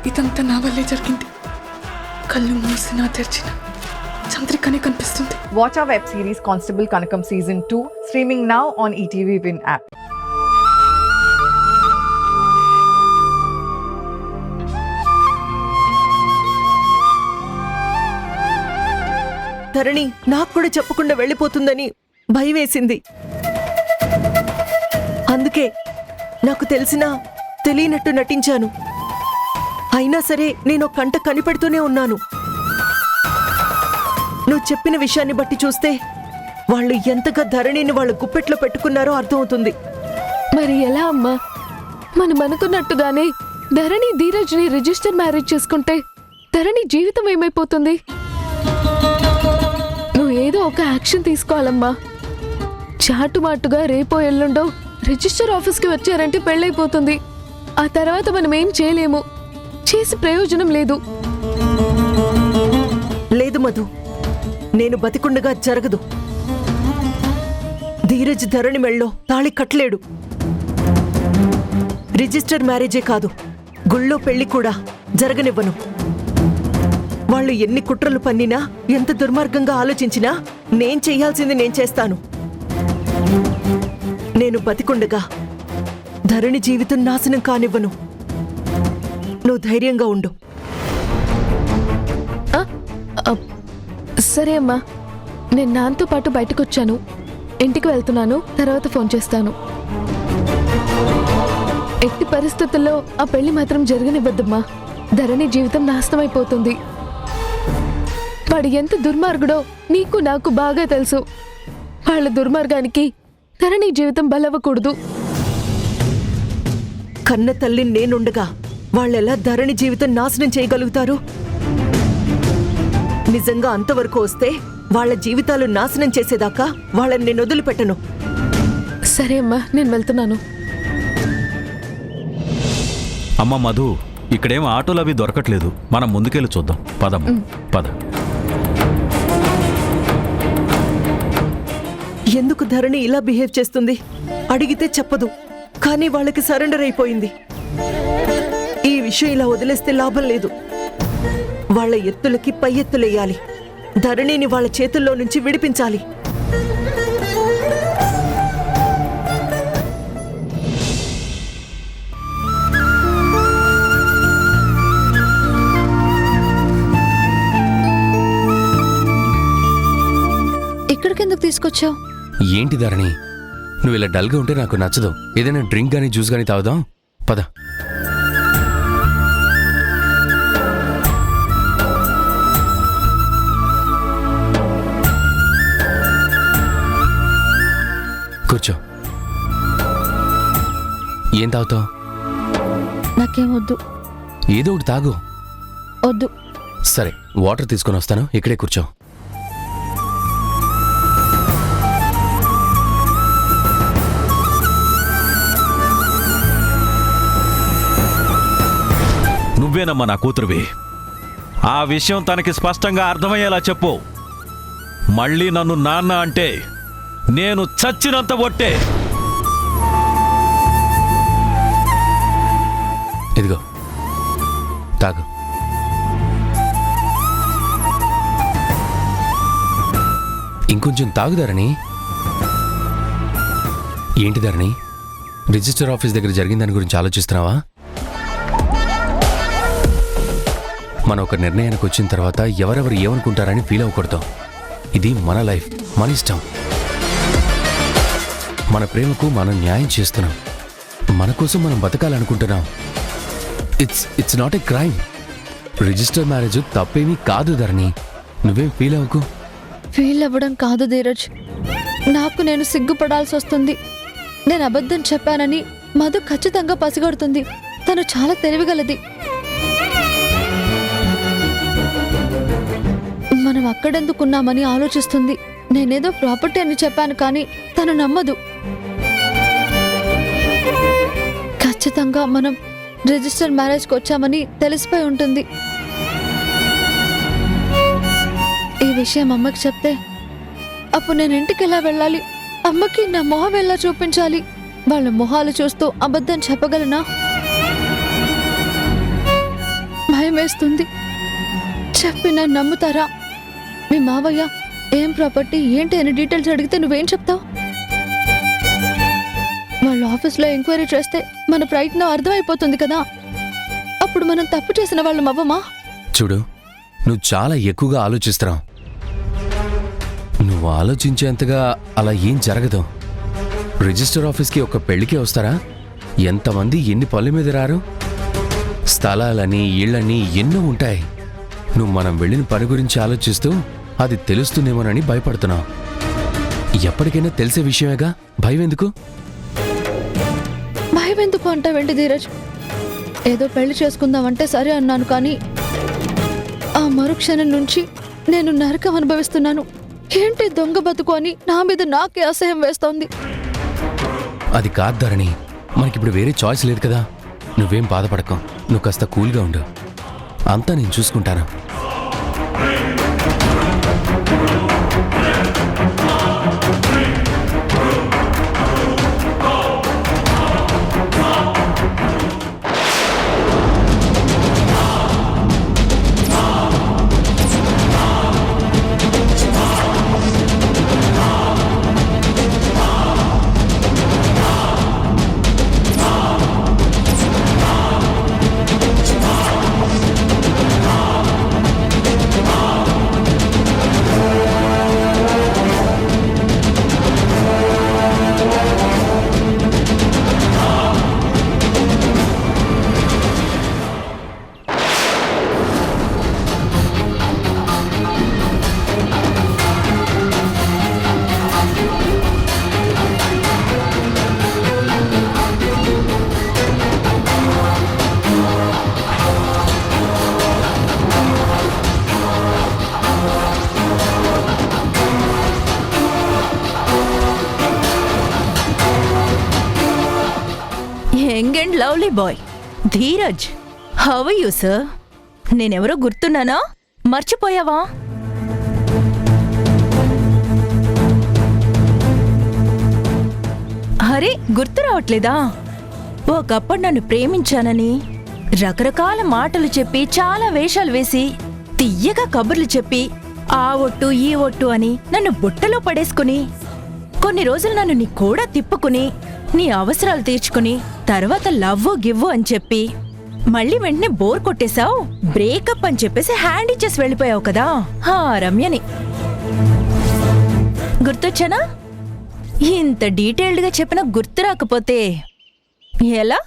ఇదంతా నా వల్లే జరిగింది. కళ్ళు మూసినా తెరిచిన చంద్రికనే కనిపిస్తుంది. Watch our web series Constable Kanakam Season 2 streaming now on ETV Win app. ధరణి నాకు కూడా చెప్పకుండా వెళ్ళిపోతుందని భయం వేసింది. అందుకే నాకు తెలిసినా తెలియనట్టు నటించాను. అయినా సరే నేను కంట కనిపెడుతూనే ఉన్నాను. నువ్వు చెప్పిన విషయాన్ని బట్టి చూస్తే వాళ్ళు ఎంతగా ధరణిని వాళ్ళ గుప్పెట్లో పెట్టుకున్నారో అర్థమవుతుంది. మరి ఎలా అమ్మా? మనం అనుకున్నట్టుగానే ధరణి ధీరజ్ని రిజిస్టర్ మ్యారేజ్ చేసుకుంటే ధరణి జీవితం ఏమైపోతుంది? నువ్వు ఏదో ఒక యాక్షన్ తీసుకోవాలమ్మా. చాటుమాటుగా రేపో ఎల్లుండో రిజిస్టర్ ఆఫీస్కి వచ్చారంటే పెళ్ళైపోతుంది. ఆ తర్వాత మనం ఏం చేయలేము, చేసి ప్రయోజనం లేదు. లేదు మధు, నేను బతికుండగా జరగదు. ధీరజ్ ధరణి మెళ్ళో తాళి కట్టలేడు. రిజిస్టర్ మ్యారేజే కాదు, గుళ్ళో పెళ్లి కూడా జరగనివ్వను. వాళ్ళు ఎన్ని కుట్రలు పన్నినా, ఎంత దుర్మార్గంగా ఆలోచించినా నేను చెయ్యాల్సింది నేను చేస్తాను. నేను బతికుండగా ధరణి జీవితం నాశనం కానివ్వను. నువ్వు ధైర్యంగా ఉండు. సరే అమ్మా, నేను నాన్నతో పాటు బయటకు వచ్చాను, ఇంటికి వెళ్తున్నాను, తర్వాత ఫోన్ చేస్తాను. ఎట్టి పరిస్థితుల్లో ఆ పెళ్లి మాత్రం జరగనివ్వద్దమ్మా. ధరణి జీవితం నాశనం అయిపోతుంది. వాడు ఎంత దుర్మార్గుడో నీకు నాకు బాగా తెలుసు. వాళ్ళ దుర్మార్గానికి ధరణి జీవితం బలవ్వకూడదు. కన్న తల్లి నేనుండగా వాళ్ళెలా ధరణి జీవితం నాశనం చేయగలుగుతారు? నిజంగా అంతవరకు వస్తే వాళ్ళ జీవితాలు నాశనం చేసేదాకా వాళ్ళని నేను వదిలిపెట్టను. సరే అమ్మా, నేను వెళ్తున్నాను. అమ్మ మధు, ఇక్కడేం ఆటోలు అవి దొరకట్లేదు. మనం ముందుకెళ్ళి చూద్దాం. పదమ్మ పద. ఎందుకు ధరణి ఇలా బిహేవ్ చేస్తుంది? అడిగితే చెప్పదు, కానీ వాళ్ళకి సరెండర్ అయిపోయింది. ఈ విషయం ఇలా వదిలేస్తే లాభం లేదు. వాళ్ళ ఎత్తులకి పై ఎత్తులేయాలి. ధరణిని వాళ్ళ చేతుల్లో నుంచి విడిపించాలి. ఇక్కడికెందుకు తీసుకొచ్చావు? ఏంటి ధరణి, నువ్వు ఇలా డల్గా ఉంటే నాకు నచ్చదు. ఏదైనా డ్రింక్ గానీ జ్యూస్ గానీ తాగుదాం. పద. కూర్చో. ఏం తాగుతావు? నాకేం వద్దు. ఏదో ఒకటి తాగు. వద్దు. సరే, వాటర్ తీసుకొని వస్తాను, ఇక్కడే కూర్చో. నువ్వేనమ్మా నా కూతురువి. ఆ విషయం తనకి స్పష్టంగా అర్థమయ్యేలా చెప్పు. మళ్ళీ నన్ను నాన్న అంటే నేను చచ్చినంత ఒట్టే. ఇదిగో తాగు. ఇంకొంచెం తాగు ధరణి. ఏంటి ధరణి, రిజిస్టర్ ఆఫీస్ దగ్గర జరిగిన దాని గురించి ఆలోచిస్తున్నావా? మనం ఒక నిర్ణయానికి వచ్చిన తర్వాత ఎవరెవరు ఏమనుకుంటారని ఫీల్ అవ్వకూడదు. ఇది మన లైఫ్, మన ఇష్టం. మన ప్రేమకు మనం న్యాయం చేస్తున్నాం. మన కోసం మనం బతకాలనుకుంటున్నాం. It's not a crime. Register marriage తప్పేమీ కాదు ధరణి. నువ్వేం ఫీల్ అవ్వకు. ఫీల్ అవ్వడం కాదు ధీరజ్, నాకు నేను సిగ్గుపడాల్సి వస్తుంది. నేను అబద్ధం చెప్పానని మధు ఖచ్చితంగా పసిగడుతుంది. తను చాలా తెలివిగలది. మనం అక్కడెందుకున్నామని ఆలోచిస్తుంది. నేనేదో ప్రాపర్టీ అని చెప్పాను కానీ తను నమ్మదు. ఖచ్చితంగా మనం రిజిస్టర్ మ్యారేజ్కి వచ్చామని తెలిసిపోయి ఉంటుంది. ఈ విషయం అమ్మకి చెప్తే అప్పుడు నేను ఇంటికి ఎలా వెళ్ళాలి? అమ్మకి నా మొహం ఎలా చూపించాలి? వాళ్ళ మొహాలు చూస్తూ అబద్ధం చెప్పగలనా? వేస్తుంది. చెప్పినా నమ్ముతారా? మీ మావయ్య ఏం ప్రాపర్టీ ఏంటి అని డీటెయిల్స్ అడిగితే నువ్వేం చెప్తావు? వాళ్ళ ఆఫీస్లో ఎంక్వైరీ చేస్తే మన ప్రయత్నం అర్థమైపోతుంది కదా. అప్పుడు మనం తప్పు చేసిన వాళ్ళం అవ్వమా? చూడు, నువ్వు చాలా ఎక్కువగా ఆలోచిస్తున్నావు. నువ్వు ఆలోచించేంతగా అలా ఏం జరగదు. రిజిస్టర్ ఆఫీస్కి ఒక పెళ్లికే వస్తారా? ఎంతమంది ఎన్ని పనుల మీద రారు? స్థలాలని ఇళ్ళని ఎన్నో ఉంటాయి. నువ్వు మనం వెళ్ళిన పని గురించి ఆలోచిస్తూ అది తెలుస్తుందేమోనని భయపడుతున్నావు. ఎప్పటికైనా తెలిసే విషయమేగా, భయం ఎందుకు? భయం ఎందుకు అంటావేంటి ధీరజ్? ఏదో పెళ్లి చేసుకుందామంటే సరే అన్నాను, కానీ ఆ మరుక్షణం నుంచి నేను నరకం అనుభవిస్తున్నాను. ఏంటి దొంగ బతుకు అని నా మీద నాకే అసహ్యం వేస్తోంది. అది కాదు ధరణి, మనకిప్పుడు వేరే చాయిస్ లేదు కదా. నువ్వేం బాధపడకు, నువ్వు కాస్త కూల్గా ఉండు. అంతా నేను చూసుకుంటాను. Young and lovely boy Dheeraj, how are you sir? నేనెవరో గుర్తున్నానా? మర్చిపోయావా? అరే, గుర్తు రావట్లేదా? ఒకప్పుడు నన్ను ప్రేమించానని రకరకాల మాటలు చెప్పి, చాలా వేషాలు వేసి, తియ్యగా కబుర్లు చెప్పి, ఆ ఒట్టు ఈ ఒట్టు అని నన్ను బుట్టలో పడేసుకుని, కొన్ని రోజులు నన్ను నీ కూడా తిప్పుకుని, నీ అవసరాలు తీర్చుకుని, తర్వాత లవ్వు గివ్వు అని చెప్పి మళ్ళీ వెంటనే బోర్ కొట్టేశావు, బ్రేకప్ అని చెప్పేసి హ్యాండ్ ఇచ్చేసి వెళ్ళిపోయావు కదా ఆ రమ్యని. గుర్తొచ్చానా? ఇంత డీటెయిల్డ్గా చెప్పినా గుర్తు రాకపోతే ఎలా?